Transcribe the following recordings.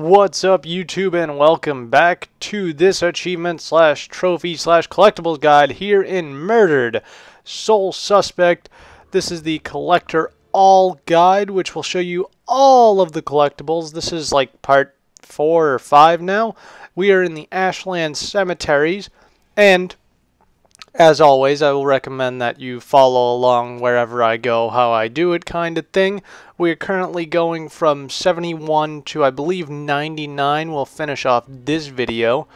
What's up, YouTube, and welcome back to this achievement slash trophy slash collectibles guide here in Murdered Sole Suspect. This is the Collector All guide, which will show you all of the collectibles. This is like part 4 or 5 now. We are in the Ashland cemeteries, and as always, I will recommend that you follow along wherever I go, how I do it kind of thing. We are currently going from 71 to, I believe, 99. We'll finish off this video.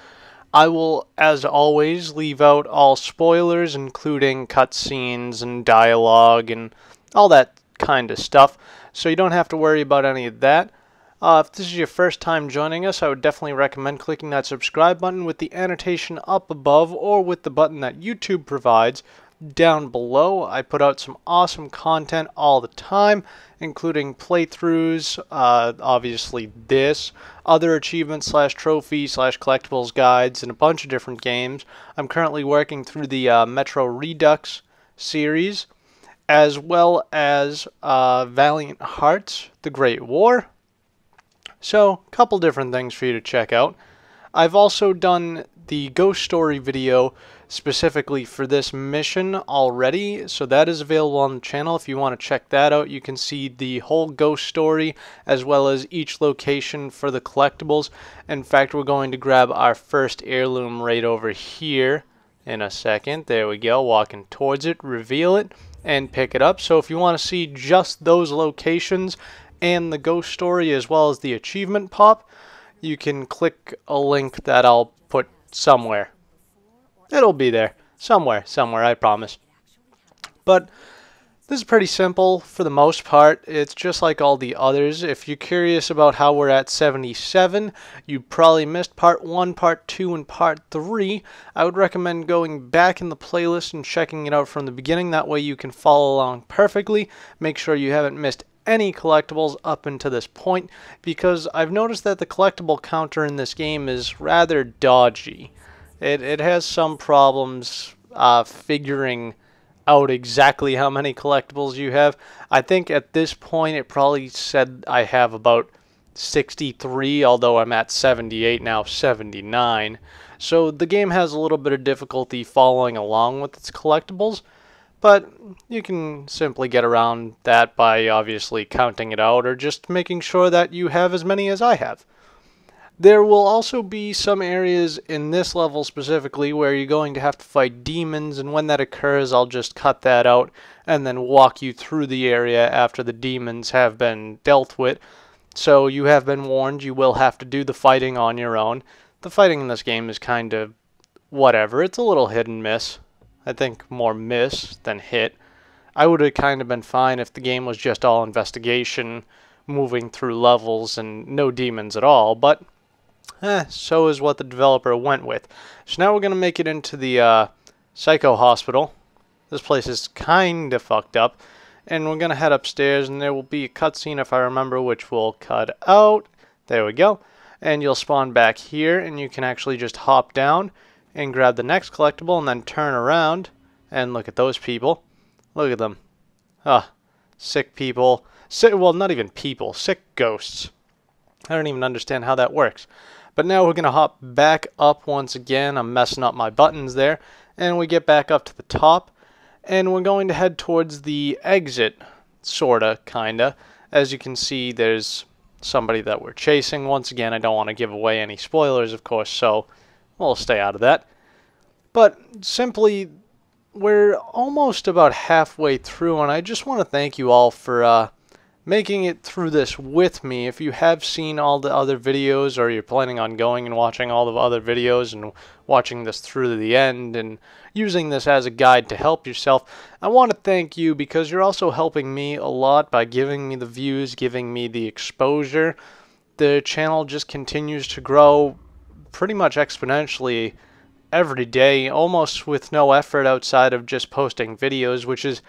I will, as always, leave out all spoilers, including cutscenes and dialogue and all that kind of stuff, so you don't have to worry about any of that. If this is your first time joining us, I would definitely recommend clicking that subscribe button with the annotation up above or with the button that YouTube provides down below. I put out some awesome content all the time, including playthroughs, obviously this, other achievements slash trophy slash collectibles guides, and a bunch of different games. I'm currently working through the Metro Redux series, as well as Valiant Hearts, The Great War. So, a couple different things for you to check out. I've also done the ghost story video specifically for this mission already, so that is available on the channel. If you want to check that out, you can see the whole ghost story as well as each location for the collectibles. In fact, we're going to grab our first heirloom right over here in a second. There we go, walking towards it, reveal it, and pick it up. So if you want to see just those locations and the ghost story as well as the achievement pop, you can click a link that I'll put somewhere. It'll be there somewhere, I promise. But this is pretty simple for the most part. It's just like all the others. If you're curious about how we're at 77, you probably missed part 1, part 2, and part 3. I would recommend going back in the playlist and checking it out from the beginning. That way you can follow along perfectly. Make sure you haven't missed any collectibles up until this point, because I've noticed that the collectible counter in this game is rather dodgy. It has some problems figuring out exactly how many collectibles you have. I think at this point it probably said I have about 63, although I'm at 78 now, 79. So the game has a little bit of difficulty following along with its collectibles. But you can simply get around that by obviously counting it out or just making sure that you have as many as I have. There will also be some areas in this level specifically where you're going to have to fight demons, and when that occurs I'll just cut that out and then walk you through the area after the demons have been dealt with. So you have been warned, you will have to do the fighting on your own. The fighting in this game is kind of whatever, it's a little hit and miss. I think more miss than hit. I would have kind of been fine if the game was just all investigation, moving through levels, and no demons at all, but so is what the developer went with. So now we're going to make it into the Psycho Hospital. This place is kind of fucked up, and we're going to head upstairs, and there will be a cutscene if I remember, which we'll cut out. There we go. And you'll spawn back here, and you can actually just hop down and grab the next collectible and then turn around and look at those people. Look at them. Sick people. Well, not even people. Sick ghosts. I don't even understand how that works. But now we're going to hop back up once again. I'm messing up my buttons there. And we get back up to the top. And we're going to head towards the exit. Sorta, kinda. As you can see, there's somebody that we're chasing. Once again, I don't want to give away any spoilers, of course, so we'll stay out of that. But simply, we're almost about halfway through, and I just want to thank you all for making it through this with me. If you have seen all the other videos, or you're planning on going and watching all the other videos and watching this through to the end and using this as a guide to help yourself, I want to thank you because you're also helping me a lot by giving me the views, giving me the exposure. The channel just continues to grow pretty much exponentially every day, almost with no effort outside of just posting videos, which is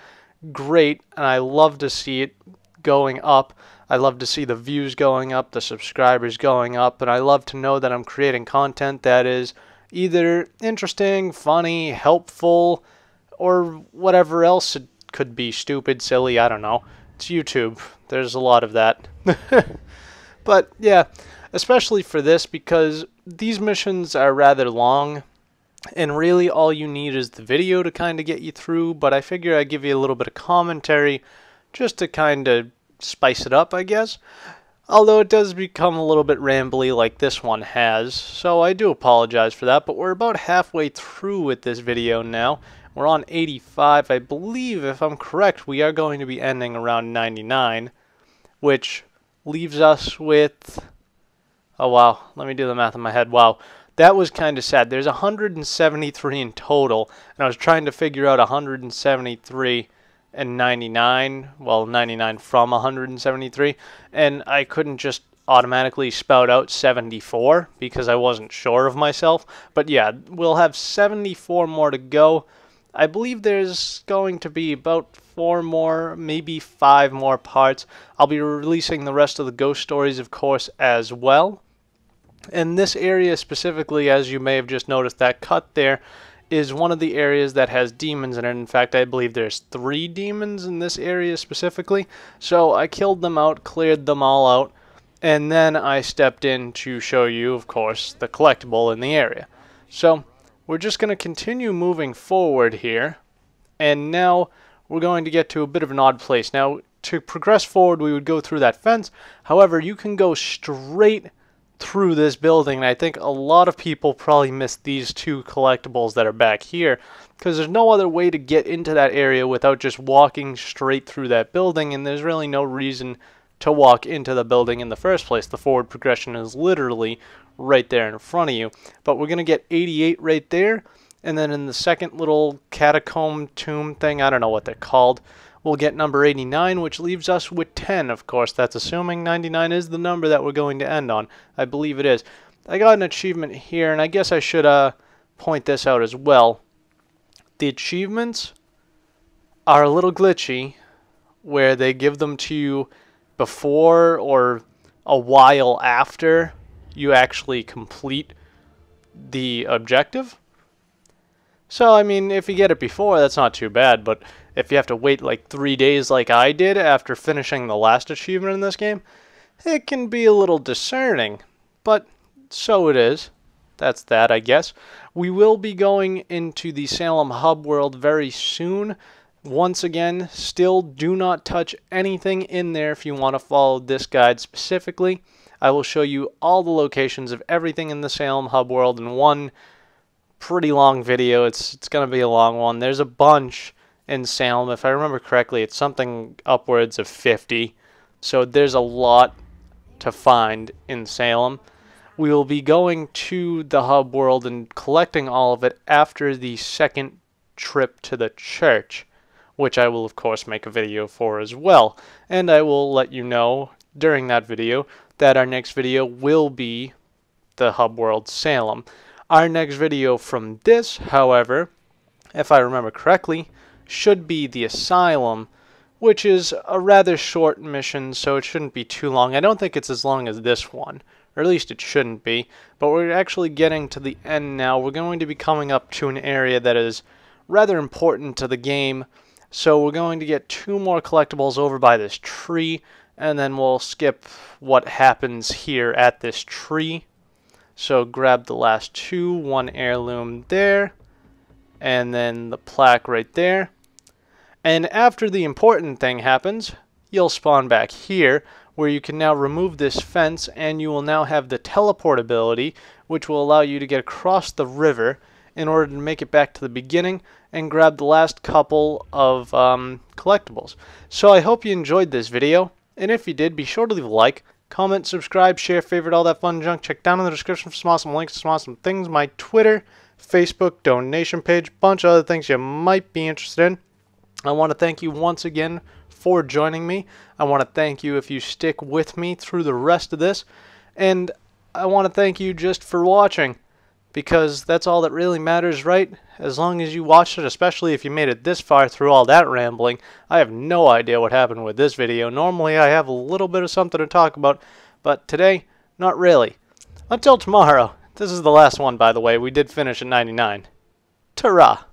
great, and I love to see it going up. I love to see the views going up, the subscribers going up, and I love to know that I'm creating content that is either interesting, funny, helpful, or whatever else it could be. Stupid, silly, I don't know. It's YouTube. There's a lot of that. But yeah, especially for this because these missions are rather long, and really all you need is the video to kind of get you through, but I figure I'd give you a little bit of commentary just to kind of spice it up, I guess. Although it does become a little bit rambly like this one has, so I do apologize for that, but we're about halfway through with this video now. We're on 85, I believe, if I'm correct, we are going to be ending around 99, which leaves us with, oh wow, let me do the math in my head, wow, that was kind of sad. There's 173 in total, and I was trying to figure out 173 and 99, well 99 from 173, and I couldn't just automatically spout out 74 because I wasn't sure of myself. But yeah, we'll have 74 more to go. I believe there's going to be about 4 more, maybe 5 more parts. I'll be releasing the rest of the ghost stories, of course, as well. And this area specifically, as you may have just noticed, that cut there is one of the areas that has demons in it. In fact, I believe there's 3 demons in this area specifically. So I killed them out, cleared them all out, and then I stepped in to show you, of course, the collectible in the area. So we're just going to continue moving forward here, and now we're going to get to a bit of an odd place. Now, to progress forward, we would go through that fence. However, you can go straight through this building, and I think a lot of people probably missed these 2 collectibles that are back here because there's no other way to get into that area without just walking straight through that building, and there's really no reason to walk into the building in the first place. The forward progression is literally right there in front of you. But we're going to get 88 right there, and then in the second little catacomb tomb thing, I don't know what they're called, we'll get number 89, which leaves us with 10. Of course, that's assuming 99 is the number that we're going to end on. I believe it is. I got an achievement here, and I guess I should point this out as well. The achievements are a little glitchy, where they give them to you before or a while after you actually complete the objective. So, I mean, if you get it before, that's not too bad, but if you have to wait like 3 days like I did after finishing the last achievement in this game, it can be a little discerning, but so it is. That's that, I guess. We will be going into the Salem hub world very soon. Once again, still do not touch anything in there if you want to follow this guide specifically. I will show you all the locations of everything in the Salem hub world in one pretty long video. It's going to be a long one. There's a bunch in Salem. If I remember correctly, it's something upwards of 50. So there's a lot to find in Salem. We will be going to the hub world and collecting all of it after the second trip to the church, which I will of course make a video for as well. And I will let you know during that video that our next video will be the hub world Salem. Our next video from this, however, if I remember correctly, should be the Asylum, which is a rather short mission, so it shouldn't be too long. I don't think it's as long as this one, or at least it shouldn't be, but we're actually getting to the end now. We're going to be coming up to an area that is rather important to the game, so we're going to get 2 more collectibles over by this tree, and then we'll skip what happens here at this tree. So grab the last 2, 1 heirloom there, and then the plaque right there. And after the important thing happens, you'll spawn back here, where you can now remove this fence, and you will now have the teleport ability, which will allow you to get across the river in order to make it back to the beginning and grab the last couple of collectibles. So I hope you enjoyed this video, and if you did, be sure to leave a like, comment, subscribe, share, favorite, all that fun junk. Check down in the description for some awesome links to some awesome things. My Twitter, Facebook, donation page, bunch of other things you might be interested in. I want to thank you once again for joining me. I want to thank you if you stick with me through the rest of this. And I want to thank you just for watching, because that's all that really matters, right? As long as you watched it, especially if you made it this far through all that rambling. I have no idea what happened with this video. Normally I have a little bit of something to talk about, but today, not really. Until tomorrow. This is the last one, by the way. We did finish at 99. Ta-ra!